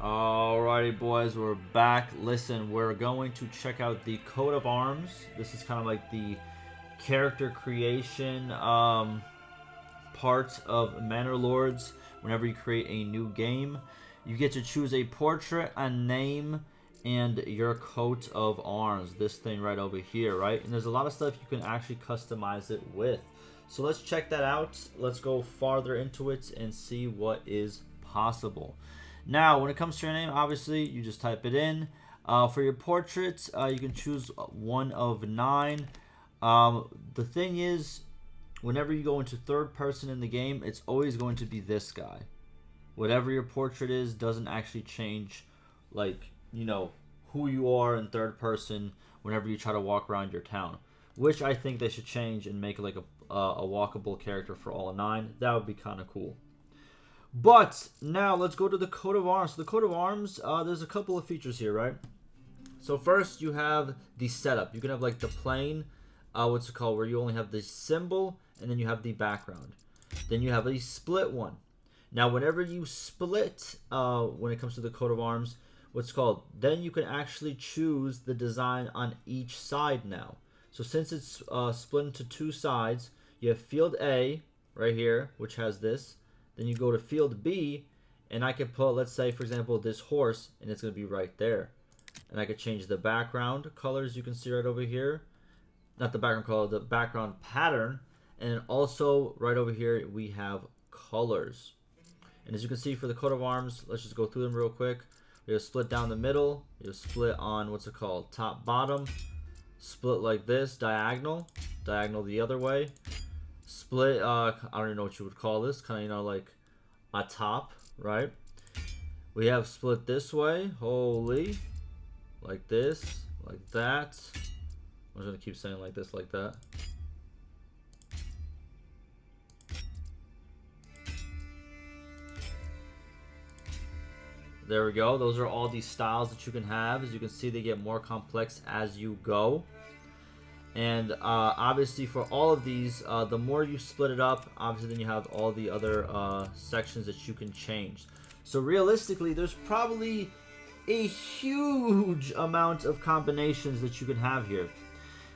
Alrighty, boys, we're back. Listen, we're going to check out the coat of arms. This is kind of like the character creation part of Manor Lords. Whenever you create a new game, you get to choose a portrait, a name, and your coat of arms. This thing right over here, right? And there's a lot of stuff you can actually customize it with. So let's check that out. Let's go farther into it and see what is possible. Now, when it comes to your name, obviously, you just type it in. For your portraits, you can choose one of 9. The thing is, whenever you go into third person in the game, it's always going to be this guy. Whatever your portrait is doesn't actually change, like, who you are in third person whenever you try to walk around your town. Which I think they should change and make like a walkable character for all 9. That would be kind of cool. But now let's go to the coat of arms. So the coat of arms, there's a couple of features here, right? So first you have the setup. You can have like the plain, what's it called, where you only have the symbol and then you have the background. Then you have a split one. Now whenever you split, when it comes to the coat of arms, what's called, then you can actually choose the design on each side now. So since it's split into 2 sides, you have field A right here, which has this. Then you go to field B, and I could put, let's say, for example, this horse, and it's going to be right there. And I could change the background colors you can see right over here. Not the background color, the background pattern. And also, right over here, we have colors. And as you can see for the coat of arms, let's just go through them real quick. We have split down the middle. We have split on, what's it called, top, bottom. Split like this, diagonal. Diagonal the other way. Split, I don't even know what you would call this, kind of, like a top, right? We have split this way, holy, like this, like that. I'm just going to keep saying like this, like that. There we go. Those are all these styles that you can have. As you can see, they get more complex as you go. And obviously for all of these, the more you split it up, obviously then you have all the other sections that you can change. So realistically, there's probably a huge amount of combinations that you can have here.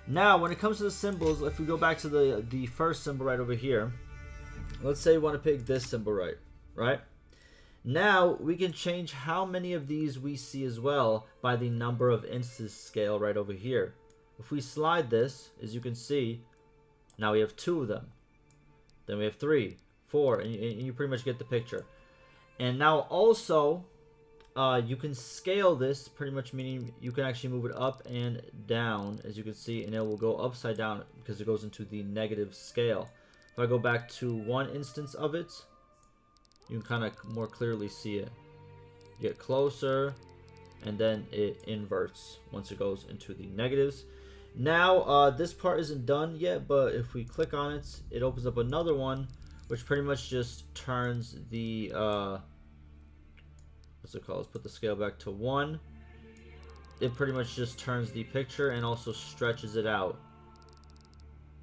Now, when it comes to the symbols, if we go back to the first symbol right over here, let's say we want to pick this symbol right? Now, we can change how many of these we see as well by the number of instance scale right over here. If we slide this, as you can see, now we have 2 of them. Then we have 3, 4, and you pretty much get the picture. And now also, you can scale this, pretty much meaning you can actually move it up and down, as you can see, and it will go upside down because it goes into the negative scale. If I go back to 1 instance of it, you can kind of more clearly see it. Get closer, and then it inverts once it goes into the negatives. Now, this part isn't done yet, but if we click on it, it opens up another one, which pretty much just turns the, what's it called? Let's put the scale back to 1. It pretty much just turns the picture and also stretches it out.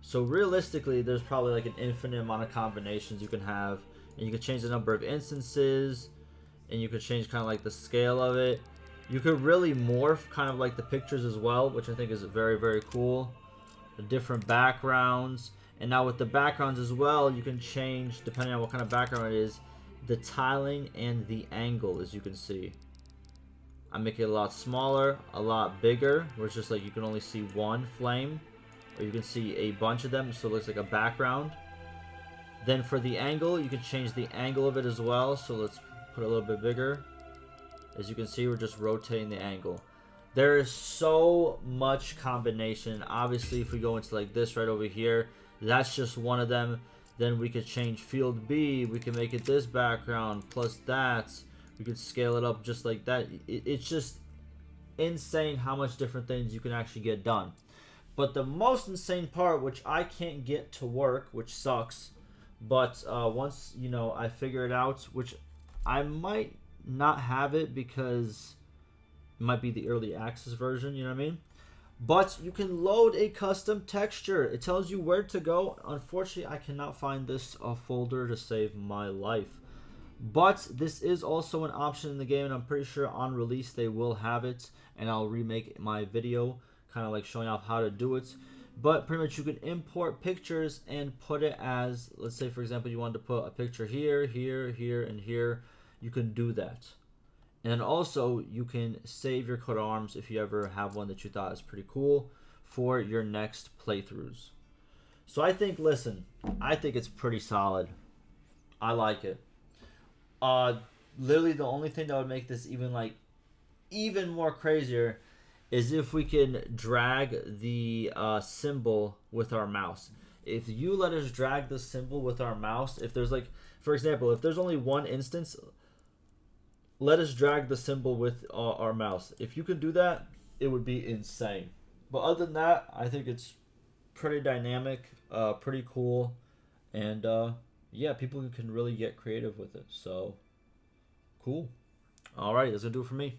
So realistically, there's probably like an infinite amount of combinations you can have, and you can change the number of instances, and you can change kind of like the scale of it. You could really morph kind of like the pictures as well, which I think is very, very cool. The different backgrounds. And now with the backgrounds as well, you can change, depending on what kind of background it is, the tiling and the angle, as you can see. I make it a lot smaller, a lot bigger, where it's just like you can only see one flame. Or you can see a bunch of them, so it looks like a background. Then for the angle, you can change the angle of it as well. So let's put it a little bit bigger. As you can see, we're just rotating the angle. There is so much combination. Obviously, if we go into like this right over here, that's just one of them. Then we could change field B. We can make it this background plus that. We could scale it up just like that. It's just insane how much different things you can actually get done. But the most insane part, which I can't get to work, which sucks, but once, I figure it out, which I might not have it because it might be the early access version, you know what I mean? But you can load a custom texture. It tells you where to go. Unfortunately, I cannot find this folder to save my life. But this is also an option in the game, and I'm pretty sure on release they will have it, and I'll remake my video kind of like showing off how to do it. But pretty much you can import pictures and put it as, let's say for example you wanted to put a picture here, here, here, and here. You can do that. And then also you can save your coat of arms if you ever have one that you thought is pretty cool for your next playthroughs. So I think, listen, I think it's pretty solid. I like it. Literally the only thing that would make this even more crazier is if we can drag the symbol with our mouse. If you let us drag the symbol with our mouse, if there's like, for example, if there's only one instance, let us drag the symbol with our mouse. If you can do that, it would be insane. But other than that, I think it's pretty dynamic, pretty cool, and yeah, people can really get creative with it. So cool. Alright, that's gonna do it for me.